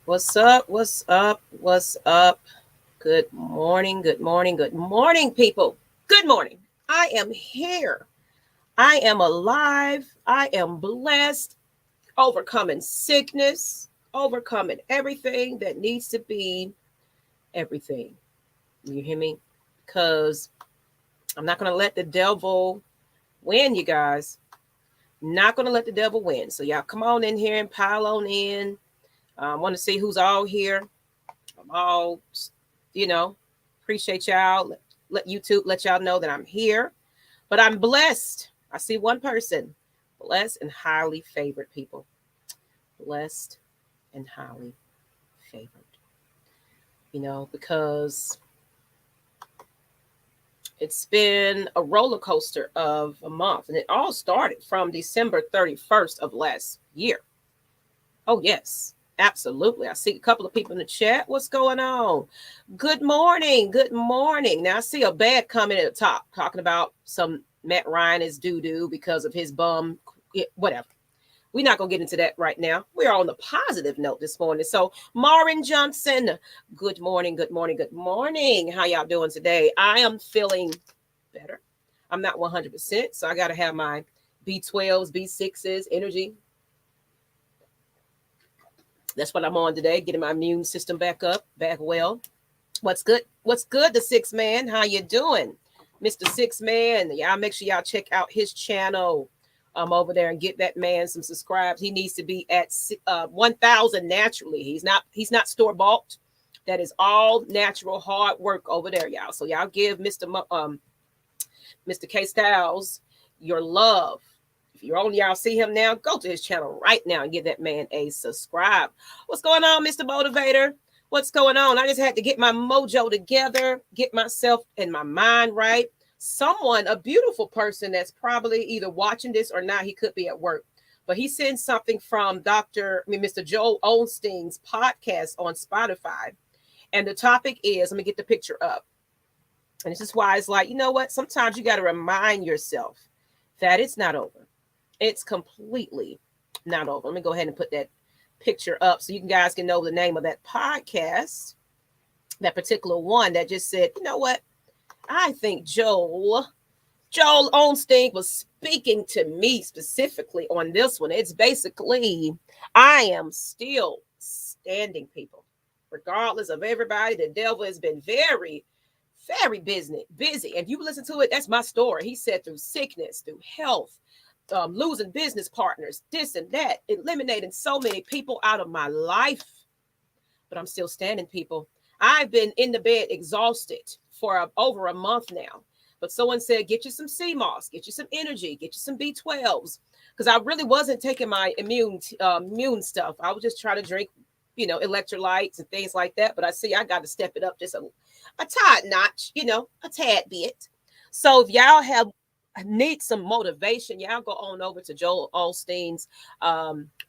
What's up? What's up? What's up? Good morning. Good morning. Good morning, people. Good morning. I am here. I am alive. I am blessed, overcoming sickness, overcoming everything that needs to be everything. You hear me? Because I'm not going to let the devil win, you guys. Not going to let the devil win. So, y'all come on in here and pile on in. I want to see who's all here. I'm all, you know, appreciate y'all. Let YouTube let y'all know that I'm here. But I'm blessed. I see one person. Blessed and highly favored people. Blessed and highly favored. Because it's been a roller coaster of a month. And it all started from December 31st of last year. Oh, yes. Absolutely. I see a couple of people in the chat. What's going on? Good morning. Good morning. Now I see a bad comment at the top talking about some Matt Ryan is doo-doo because of his bum. Whatever. We're not going to get into that right now. We're on the positive note this morning. So, Marin Johnson, good morning. Good morning. Good morning. How y'all doing today? I am feeling better. I'm not 100%. So, I got to have my B12s, B6s, energy. That's what I'm on today, getting my immune system back up, back well. What's good? What's good, the six man? How you doing? Mr. Six Man. Y'all make sure y'all check out his channel over there and get that man some subscribes. He needs to be at 1,000 naturally. He's not store bought. That is all natural hard work over there, y'all. So y'all give Mr. K Styles your love. If you're on y'all see him now, go to his channel right now and give that man a subscribe. What's going on, Mr. Motivator? What's going on? I just had to get my mojo together, get myself and my mind right. Someone, a beautiful person that's probably either watching this or not, he could be at work. But he sent something from Mr. Joel Osteen's podcast on Spotify. And the topic is, let me get the picture up. And this is why it's like, you know what? Sometimes you got to remind yourself that it's not over. It's completely not over. Let me go ahead and put that picture up so you guys can know the name of that podcast, that particular one that just said, you know what? I think Joel Osteen was speaking to me specifically on this one. It's basically, I am still standing, people. Regardless of everybody, the devil has been very, very busy. And you listen to it, that's my story. He said through sickness, through health, losing business partners, this and that, eliminating so many people out of my life. But I'm still standing, people. I've been in the bed exhausted for over a month now. But someone said, get you some CMOS, get you some energy, get you some B12s. Because I really wasn't taking my immune stuff. I was just trying to drink, electrolytes and things like that. But I see I got to step it up just a tad notch, a tad bit. So if y'all need some motivation, y'all go on over to Joel Osteen's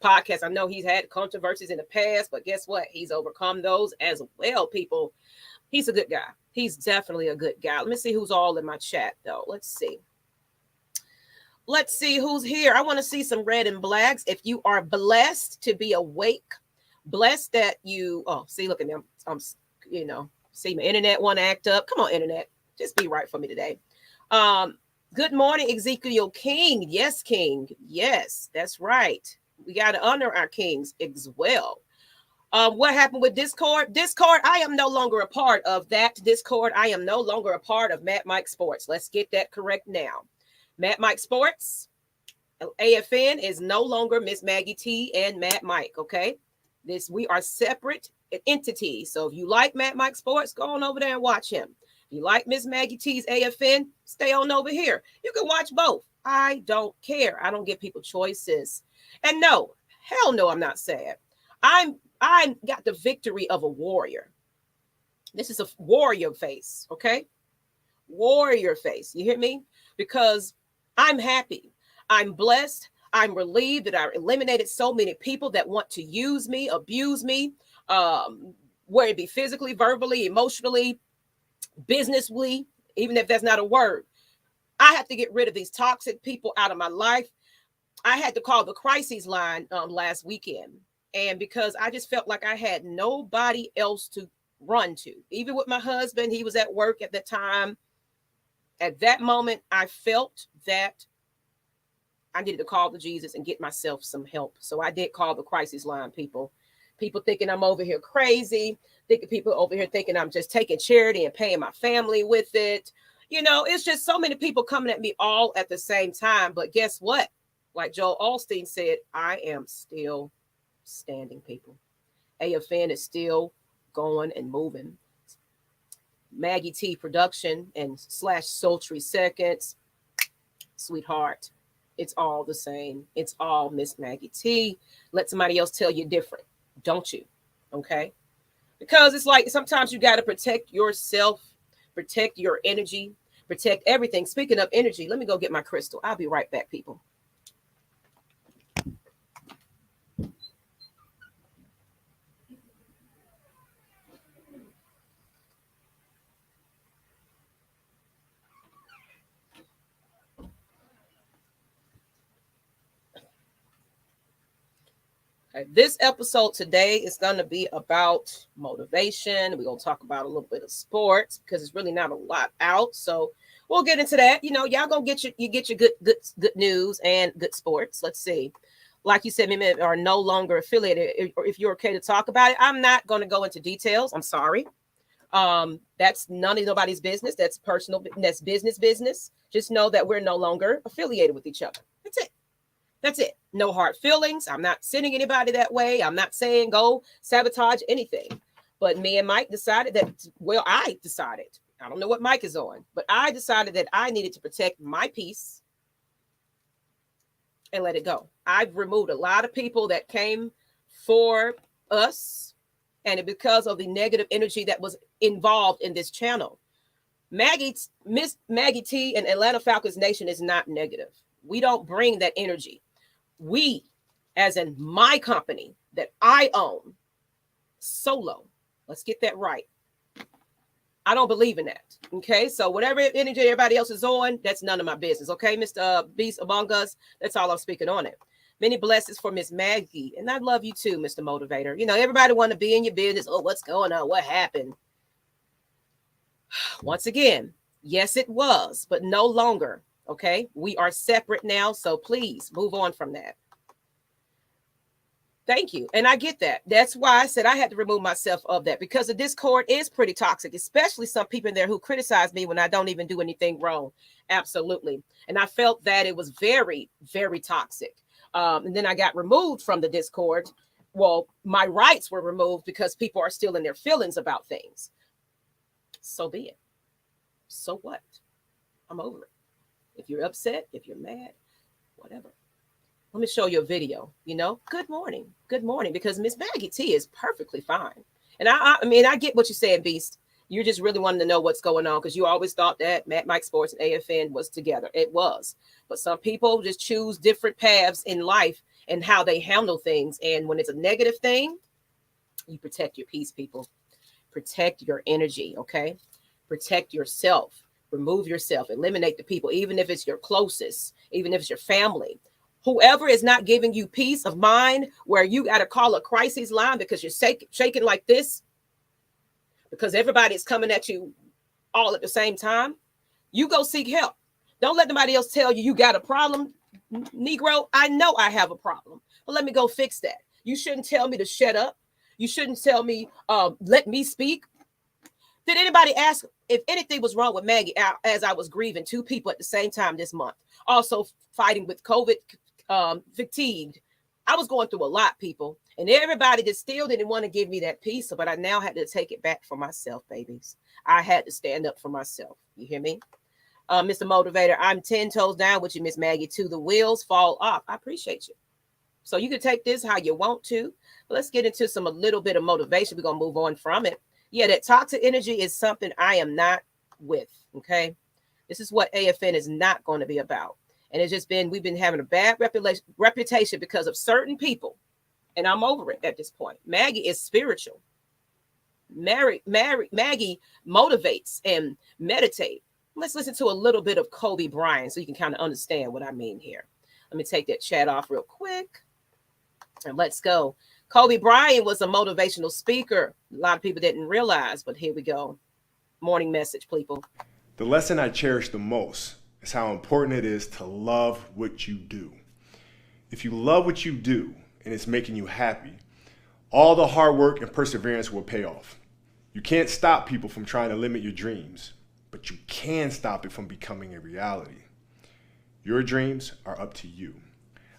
podcast. I know he's had controversies in the past, but guess what? He's overcome those as well, people. He's a good guy. He's definitely a good guy. Let me see who's all in my chat, though. Let's see. Let's see who's here. I want to see some red and blacks. If you are blessed to be awake, blessed that see, look at me. See, my internet want to act up. Come on, internet. Just be right for me today. Good morning, Ezekiel King. Yes, King. Yes, that's right. We got to honor our kings as well. What happened with Discord? Discord, I am no longer a part of that Discord. I am no longer a part of Matt Mike Sports. Let's get that correct now. Matt Mike Sports, AFN is no longer Miss Maggie T and Matt Mike, okay? We are separate entities. So if you like Matt Mike Sports, go on over there and watch him. If you like Miss Maggie T's AFN, stay on over here. You can watch both. I don't care. I don't give people choices. And no, hell no, I'm not sad. I got the victory of a warrior. This is a warrior face, okay? Warrior face. You hear me? Because I'm happy. I'm blessed. I'm relieved that I eliminated so many people that want to use me, abuse me, whether it be physically, verbally, emotionally, businessly, even if that's not a word. I have to get rid of these toxic people out of my life. I had to call the crises line last weekend. And because I just felt like I had nobody else to run to, even with my husband, he was at work at that time. At that moment, I felt that I needed to call to Jesus and get myself some help. So I did call the crisis line, people. People thinking I'm over here crazy, thinking people over here thinking I'm just taking charity and paying my family with it. You know, it's just so many people coming at me all at the same time. But guess what? Like Joel Osteen said, I am still standing, people. AFN is still going and moving. Maggie T production and slash Sultry seconds. Sweetheart, it's all the same. It's all Miss Maggie T. Let somebody else tell you different, don't you? Okay? Because it's like sometimes you got to protect yourself, protect your energy, protect everything. Speaking of energy, let me go get my crystal. I'll be right back, people. Okay, this episode today is going to be about motivation. We're going to talk about a little bit of sports because it's really not a lot out. So we'll get into that. You know, y'all gonna get your good news and good sports. Let's see. Like you said, men are no longer affiliated. Or if you're okay to talk about it, I'm not going to go into details. I'm sorry. That's none of nobody's business. That's personal. That's business. Just know that we're no longer affiliated with each other. That's it. That's it. No hard feelings. I'm not sending anybody that way. I'm not saying go sabotage anything. But me and Mike decided that, well, I decided, I don't know what Mike is on, but I decided that I needed to protect my peace and let it go. I've removed a lot of people that came for us, and because of the negative energy that was involved in this channel. Miss Maggie T and Atlanta Falcons Nation is not negative. We don't bring that energy. We, as in my company that I own, solo. Let's get that right. I don't believe in that. Okay, so whatever energy everybody else is on, that's none of my business. Okay, Mr. Beast Among Us, that's all I'm speaking on it. Many blessings for Miss Maggie, and I love you too, Mr. Motivator. You know, everybody want to be in your business. Oh, what's going on? What happened? Once again, yes, it was, but no longer. Okay, we are separate now, so please move on from that. Thank you. And I get that. That's why I said I had to remove myself of that, because the Discord is pretty toxic, especially some people in there who criticize me when I don't even do anything wrong. Absolutely. And I felt that it was very, very toxic. And then I got removed from the Discord. Well, my rights were removed because people are still in their feelings about things. So be it. So what? I'm over it. If you're upset, if you're mad, whatever. Let me show you a video, you know, good morning, because Miss Maggie T is perfectly fine. And I mean, I get what you're saying, Beast. You're just really wanting to know what's going on because you always thought that Matt Mike Sports and AFN was together. It was. But some people just choose different paths in life and how they handle things. And when it's a negative thing, you protect your peace, people. Protect your energy, okay? Protect yourself. Remove yourself. Eliminate the people, even if it's your closest, even if it's your family. Whoever is not giving you peace of mind, where you got to call a crisis line because you're shaking like this, because everybody is coming at you all at the same time, you go seek help. Don't let nobody else tell you you got a problem, Negro. I know I have a problem, but let me go fix that. You shouldn't tell me to shut up. You shouldn't tell me, let me speak. Did anybody ask if anything was wrong with Maggie as I was grieving 2 people at the same time this month? Also fighting with COVID, fatigued. I was going through a lot, people. And everybody just still didn't want to give me that peace. But I now had to take it back for myself, babies. I had to stand up for myself. You hear me? Mr. Motivator, I'm 10 toes down with you, Miss Maggie, till the wheels fall off. I appreciate you. So you can take this how you want to. But let's get into a little bit of motivation. We're going to move on from it. Yeah, that toxic energy is something I am not with, okay? This is what AFN is not going to be about. And it's just been, we've been having a bad reputation because of certain people. And I'm over it at this point. Maggie is spiritual. Maggie motivates and meditate. Let's listen to a little bit of Kobe Bryant so you can kind of understand what I mean here. Let me take that chat off real quick. And let's go. Kobe Bryant was a motivational speaker. A lot of people didn't realize, but here we go. Morning message, people. The lesson I cherish the most is how important it is to love what you do. If you love what you do and it's making you happy, all the hard work and perseverance will pay off. You can't stop people from trying to limit your dreams, but you can stop it from becoming a reality. Your dreams are up to you.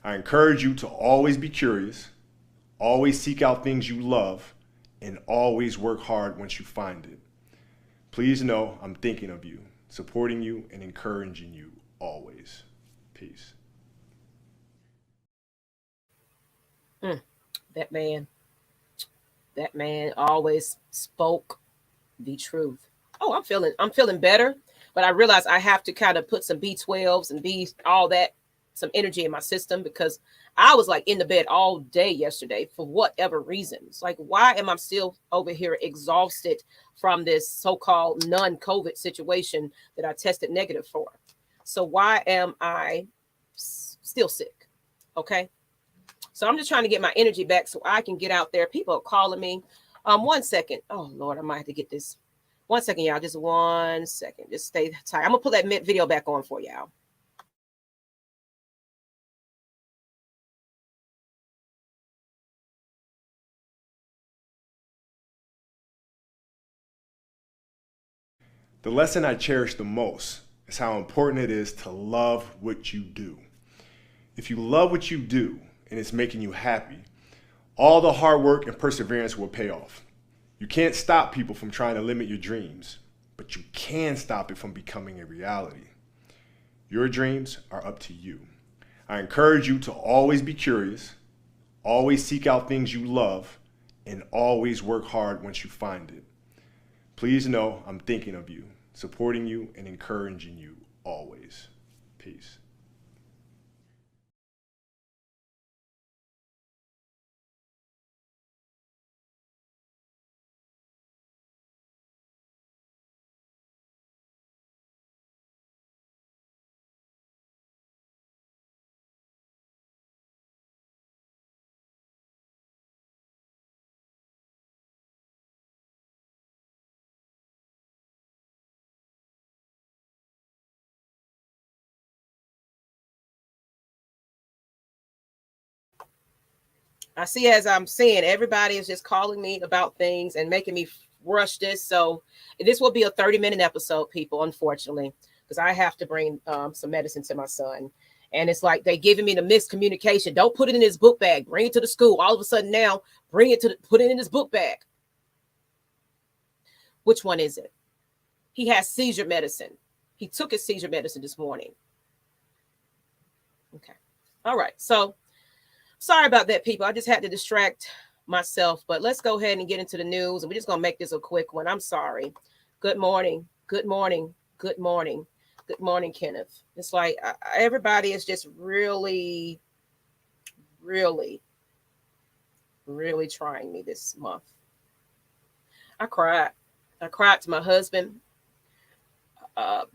I encourage you to always be curious, always seek out things you love, and always work hard once you find it. Please know I'm thinking of you, supporting you, and encouraging you always. Peace. That man always spoke the truth. Oh, I'm feeling better, but I realize I have to kind of put some B12s and all that, some energy in my system, because I was like in the bed all day yesterday for whatever reason. It's like, why am I still over here exhausted from this so-called non-COVID situation that I tested negative for? So why am I still sick? Okay. So I'm just trying to get my energy back so I can get out there. People are calling me. 1 second. Oh, Lord, I might have to get this. 1 second, y'all. Just 1 second. Just stay tight. I'm going to put that video back on for y'all. The lesson I cherish the most is how important it is to love what you do. If you love what you do and it's making you happy, all the hard work and perseverance will pay off. You can't stop people from trying to limit your dreams, but you can stop it from becoming a reality. Your dreams are up to you. I encourage you to always be curious, always seek out things you love, and always work hard once you find it. Please know I'm thinking of you, supporting you, and encouraging you always. Peace. I see, as I'm saying, everybody is just calling me about things and making me rush this. So this will be a 30-minute episode, people, unfortunately, because I have to bring some medicine to my son. And it's like they giving me the miscommunication. Don't put it in his book bag. Bring it to the school. All of a sudden now, put it in his book bag. Which one is it? He has seizure medicine. He took his seizure medicine this morning. Okay. All right. So sorry about that, people. I just had to distract myself, but let's go ahead and get into the news. And we're just going to make this a quick one. I'm sorry. Good morning. Good morning. Good morning. Good morning, Kenneth. It's like everybody is just really, really, really trying me this month. I cried. I cried to my husband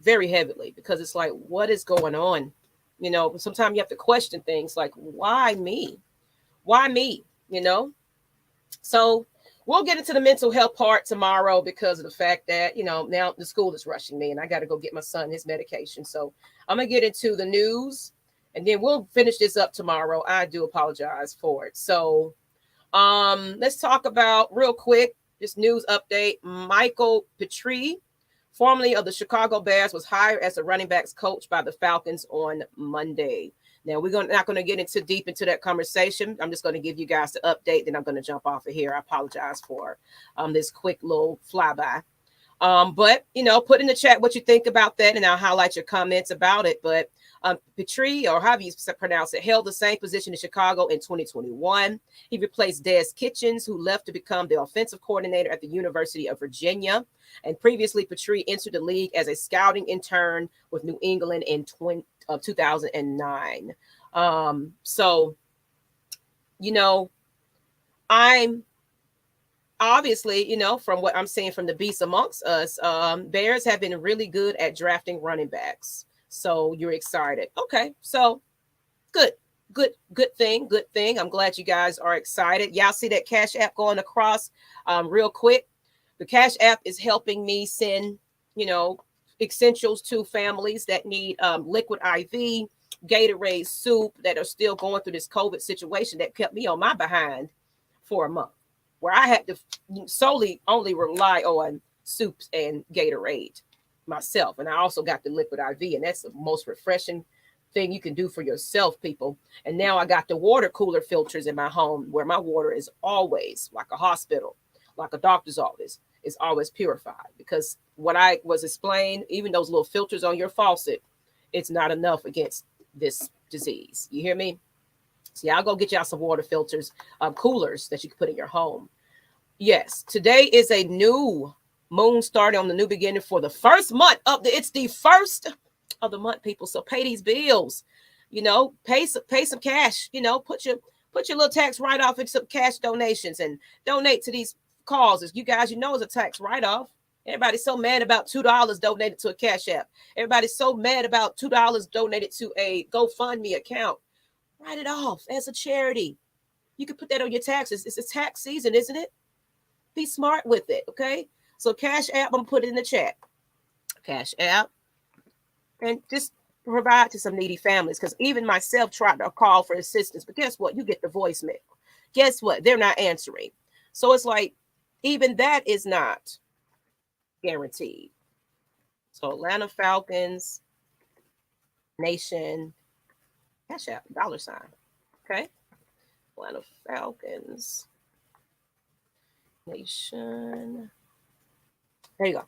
very heavily, because it's like, what is going on? You know, sometimes you have to question things like, why me? Why me? You know? So we'll get into the mental health part tomorrow, because of the fact that, you know, now the school is rushing me and I got to go get my son his medication. So I'm going to get into the news and then we'll finish this up tomorrow. I do apologize for it. So let's talk about real quick this news update. Michael Petrie, formerly of the Chicago Bears, was hired as a running backs coach by the Falcons on Monday. Now, we're not going to get into deep into that conversation. I'm just going to give you guys the update. Then I'm going to jump off of here. I apologize for this quick little flyby. But, you know, put in the chat what you think about that, and I'll highlight your comments about it. But Petrie, or however you pronounce it, held the same position in Chicago in 2021. He replaced Des Kitchens, who left to become the offensive coordinator at the University of Virginia. And previously, Petrie entered the league as a scouting intern with New England in 2009. So, you know, I'm obviously, you know, from what I'm seeing from the beasts amongst us, Bears have been really good at drafting running backs. So you're excited. Okay. So good thing. Good thing. I'm glad you guys are excited. Y'all see that Cash App going across real quick. The Cash App is helping me send, essentials to families that need liquid IV, Gatorade soup, that are still going through this COVID situation that kept me on my behind for a month, where I had to solely only rely on soups and Gatorade myself. And I also got the liquid IV, and that's the most refreshing thing you can do for yourself, people. And now I got the water cooler filters in my home, where my water is always like a hospital, like a doctor's office. It's always purified, because what I was explained, even those little filters on your faucet, it's not enough against this disease. You hear me? So y'all go get y'all some water filters, coolers that you can put in your home. Yes, today is a new moon starting on the new beginning for the first month of it's the first of the month, people. So pay these bills, pay some cash, put your little tax write off into some cash donations and donate to these causes. You guys, it's a tax write off. Everybody's so mad about $2 donated to a Cash App. Everybody's so mad about $2 donated to a GoFundMe account. Write it off as a charity. You can put that on your taxes. It's a tax season, isn't it? Be smart with it, okay? So Cash App, I'm going to put it in the chat. Cash App. And just provide to some needy families, because even myself tried to call for assistance. But guess what? You get the voicemail. Guess what? They're not answering. So it's like, even that is not guaranteed. So Atlanta Falcons Nation Cash App $. Okay. Atlanta Falcons Nation. There you go.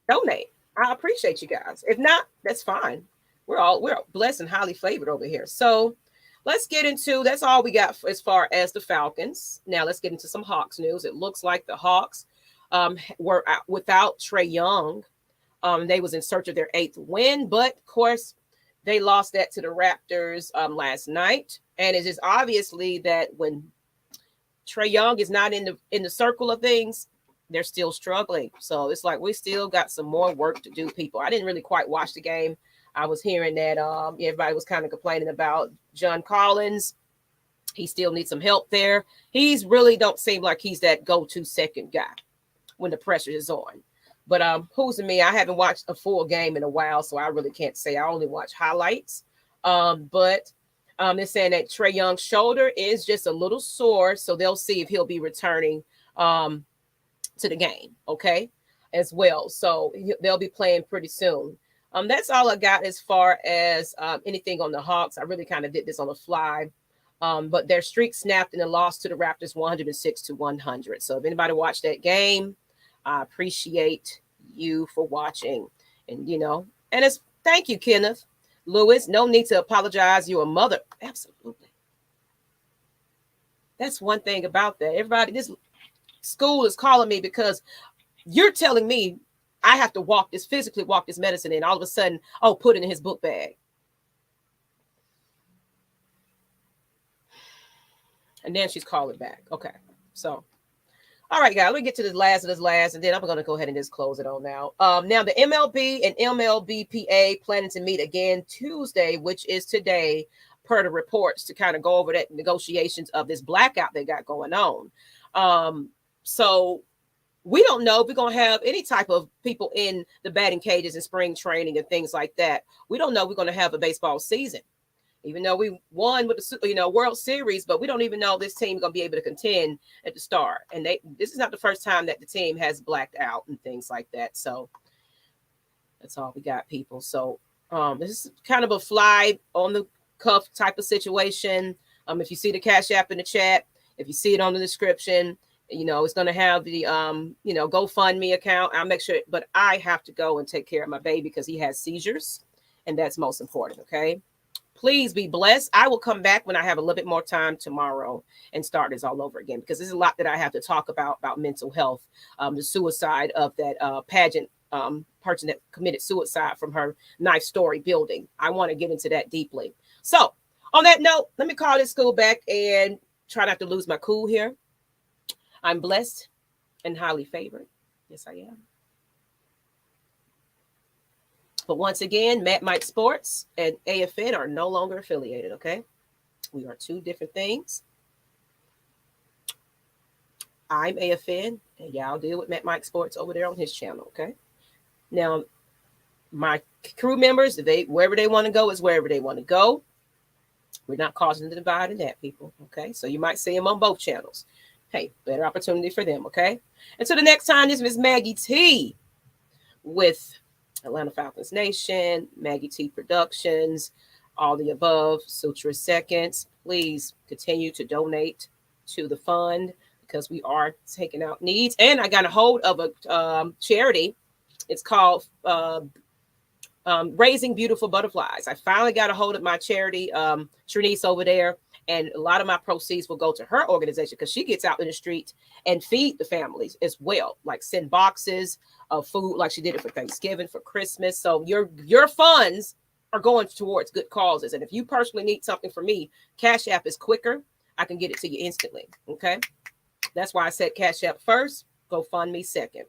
Donate. I appreciate you guys. If not, that's fine. We're blessed and highly favored over here. So let's get into, that's all we got as far as the Falcons. Now let's get into some Hawks news. It looks like the Hawks were out without Trae Young. They was in search of their 8th win, but of course they lost that to the Raptors last night. And it is obviously that when Trae Young is not in the circle of things, they're still struggling. So it's like we still got some more work to do, people. I didn't really quite watch the game. I was hearing that everybody was kind of complaining about John Collins. He still needs some help there. He's really don't seem like he's that go-to second guy when the pressure is on. But who's me? I haven't watched a full game in a while, so I really can't say. I only watch highlights. But they're saying that Trae Young's shoulder is just a little sore, so they'll see if he'll be returning to the game, okay, as well. So they'll be playing pretty soon. That's all I got as far as anything on the Hawks. I really kind of did this on the fly. But their streak snapped in a loss to the Raptors 106-100. So if anybody watched that game, I appreciate you for watching. And, and it's thank you, Kenneth Lewis. No need to apologize. You're a mother. Absolutely. That's one thing about that. Everybody, this school is calling me because you're telling me I have to physically walk this medicine in. All of a sudden, put it in his book bag. And then she's calling back. Okay. So, all right, guys, let me get to this last, and then I'm going to go ahead and just close it on now. Now, the MLB and MLBPA planning to meet again Tuesday, which is today, per the reports, to kind of go over that negotiations of this blackout they got going on. So we don't know if we're going to have any type of people in the batting cages and spring training and things like that. We don't know we're going to have a baseball season, even though we won with the World Series, but we don't even know this team is going to be able to contend at the start. And this is not the first time that the team has blacked out and things like that. So that's all we got, people. So this is kind of a fly on the cuff type of situation. If you see the Cash App in the chat, if you see it on the description, it's going to have the, GoFundMe account. I'll make sure, but I have to go and take care of my baby because he has seizures, and that's most important. Okay. Please be blessed. I will come back when I have a little bit more time tomorrow and start this all over again, because there's a lot that I have to talk about mental health, the suicide of that pageant person that committed suicide from her knife story building. I want to get into that deeply. So on that note, let me call this school back and try not to lose my cool here. I'm blessed and highly favored. Yes, I am. But once again, Matt Mike Sports and AFN are no longer affiliated, okay? We are two different things. I'm AFN, and y'all deal with Matt Mike Sports over there on his channel, okay? Now, my crew members, wherever they want to go is wherever they want to go. We're not causing the divide in that, people, okay? So you might see them on both channels. Hey, better opportunity for them, okay? Until the next time, this is Miss Maggie T with Atlanta Falcons Nation, Maggie T Productions, all the above, Sultry Seconds. Please continue to donate to the fund because we are taking out needs. And I got a hold of a charity. It's called Raising Beautiful Butterflies. I finally got a hold of my charity, Trinice over there. And a lot of my proceeds will go to her organization because she gets out in the street and feed the families as well, like send boxes of food, like she did it for Thanksgiving, for Christmas. So your funds are going towards good causes. And if you personally need something from me, Cash App is quicker. I can get it to you instantly. Okay, that's why I said Cash App first, GoFundMe second.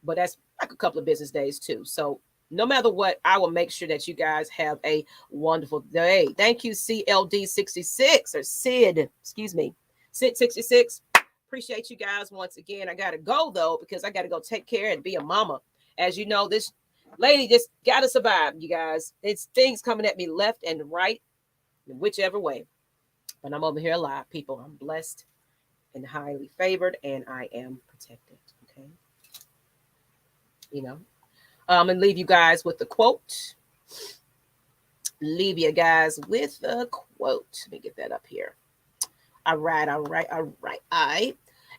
But that's like a couple of business days too. So no matter what, I will make sure that you guys have a wonderful day. Thank you, CLD66 or Sid, excuse me, Sid66. Appreciate you guys once again. I got to go though, because I got to go take care and be a mama. As you know, this lady just got to survive, you guys. It's things coming at me left and right, whichever way. But I'm over here alive, people. I'm blessed and highly favored, and I am protected. Okay. You know. And leave you guys with the quote. Leave you guys with a quote. Let me get that up here. All right.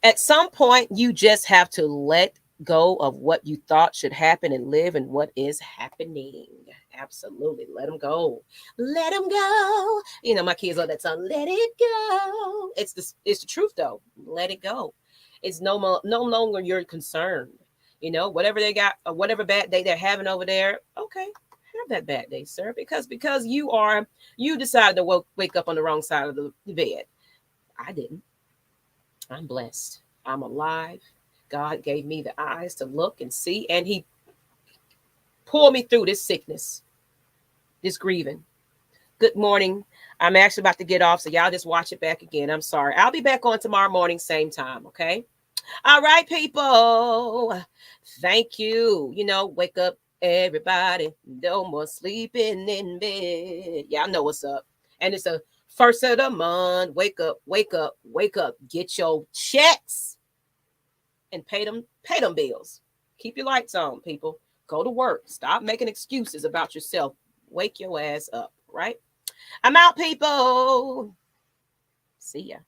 At some point, you just have to let go of what you thought should happen and live in what is happening. Absolutely. Let them go. Let them go. You know, my kids love that song. Let it go. It's the truth, though. Let it go. It's no longer your concern. You know, whatever they got, or whatever bad day they're having over there, okay, have that bad day, sir. Because you decided to wake up on the wrong side of the bed. I didn't. I'm blessed. I'm alive. God gave me the eyes to look and see, and He pulled me through this sickness, this grieving. Good morning. I'm actually about to get off, so y'all just watch it back again. I'm sorry. I'll be back on tomorrow morning, same time, okay? All right, people. Thank you. You know, wake up, everybody. No more sleeping in bed. Y'all know what's up. And it's the first of the month. Wake up, wake up, wake up. Get your checks and pay them bills. Keep your lights on, people. Go to work. Stop making excuses about yourself. Wake your ass up, right? I'm out, people. See ya.